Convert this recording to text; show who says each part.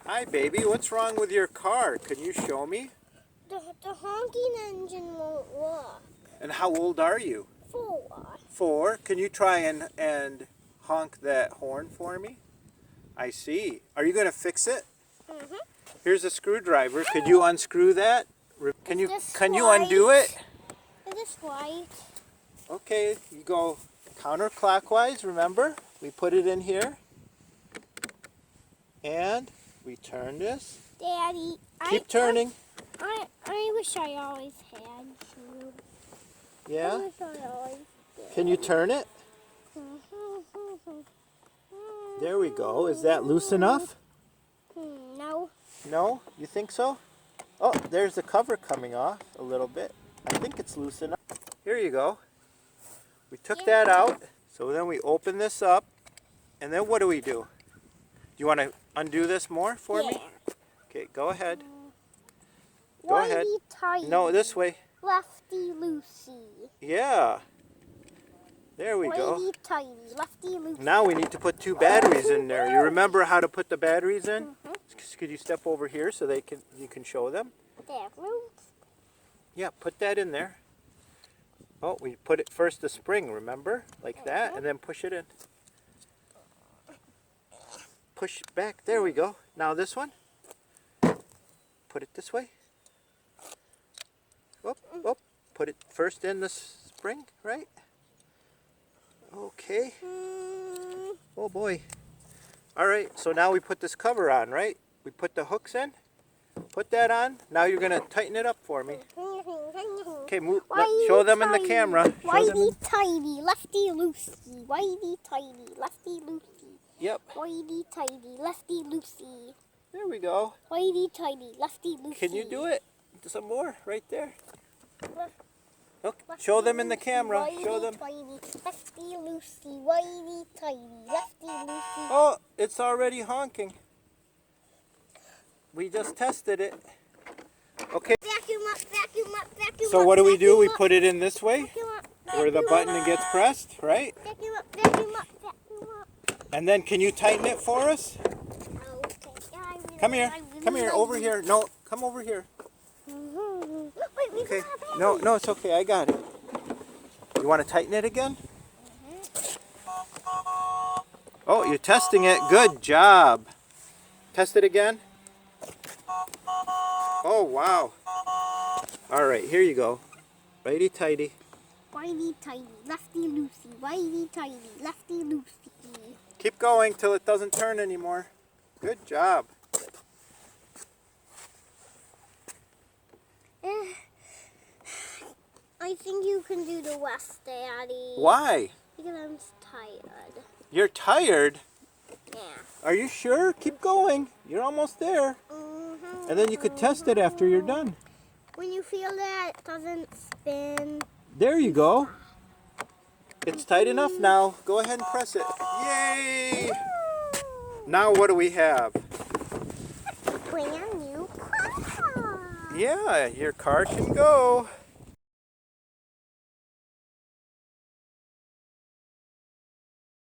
Speaker 1: Hi, baby. What's wrong with your car? Can you show me?
Speaker 2: The honking engine won't work.
Speaker 1: And how old are you?
Speaker 2: 4.
Speaker 1: 4. Can you try and honk that horn for me? I see. Are you going to fix it?
Speaker 2: Mm-hmm.
Speaker 1: Here's a screwdriver. Could you unscrew that? Can you
Speaker 2: white?
Speaker 1: undo it?
Speaker 2: Is this white?
Speaker 1: Okay, you go counterclockwise, remember? We put it in here. And we turn this.
Speaker 2: Daddy,
Speaker 1: Keep turning.
Speaker 2: I wish I always had you.
Speaker 1: Yeah?
Speaker 2: I wish I always did.
Speaker 1: Can you turn it? There we go. Is that loose enough?
Speaker 2: No.
Speaker 1: No? You think so? Oh, there's the cover coming off a little bit. I think it's loose enough. Here you go. We took that out. So then we open this up. And then what do we do? Do you want to undo this more for me? Okay, go ahead. Go ahead.
Speaker 2: Tighty,
Speaker 1: No, this way.
Speaker 2: lefty loosey.
Speaker 1: Yeah. There we go.
Speaker 2: Whitey tighty, lefty loosey.
Speaker 1: Now we need to put 2 batteries in there. You remember how to put the batteries in?
Speaker 2: Mm-hmm.
Speaker 1: Could you step over here so you can show them?
Speaker 2: There, roots.
Speaker 1: Yeah, put that in there. Oh, we put it first the spring, remember? Like that, and then push it in. Push back. There we go. Now this one. Put it this way. Whoop, whoop. Put it first in the spring, right? Okay. Oh boy. All right, so now we put this cover on, right? We put the hooks in. Put that on. Now you're going to tighten it up for me. Okay, move. Show them in the camera.
Speaker 2: Whitey tighty, lefty loosey. Whitey tighty, lefty loosey.
Speaker 1: Yep.
Speaker 2: Whitey tighty, lefty loosey.
Speaker 1: There we go.
Speaker 2: Whitey tighty, lefty loosey.
Speaker 1: Can you do it? Some more right there. Look, show them in the camera. Show them.
Speaker 2: Whitey, lefty loosey, whitey tighty, lefty loosey.
Speaker 1: Oh, it's already honking. We just tested it. Okay.
Speaker 2: Vacuum up, vacuum up, vacuum up.
Speaker 1: So what do we do? We
Speaker 2: up,
Speaker 1: put it in this way,
Speaker 2: vacuum up,
Speaker 1: where the
Speaker 2: vacuum
Speaker 1: button
Speaker 2: up.
Speaker 1: gets pressed, right?
Speaker 2: Vacuum up, vacuum up, vacuum up.
Speaker 1: And then can you tighten it for us?
Speaker 2: Okay.
Speaker 1: Come here. Come here. Over here. No, come over here.
Speaker 2: Wait, we
Speaker 1: Okay.
Speaker 2: got a
Speaker 1: No, it's okay. I got it. You want to tighten it again? Oh, you're testing it. Good job. Test it again. Oh, wow. All right, here you go. Righty tighty.
Speaker 2: Whitey tighty, lefty loosey. Whitey tighty, lefty loosey.
Speaker 1: Keep going till it doesn't turn anymore. Good job.
Speaker 2: I think you can do the rest, Daddy.
Speaker 1: Why?
Speaker 2: Because I'm tired.
Speaker 1: You're tired?
Speaker 2: Yeah.
Speaker 1: Are you sure? Keep going. You're almost there. And then you could test it after you're done.
Speaker 2: When you feel that it doesn't spin.
Speaker 1: There you go. It's tight enough now. Go ahead and press it. Yay! Now what do we have?
Speaker 2: Brand new car.
Speaker 1: Yeah, your car can go.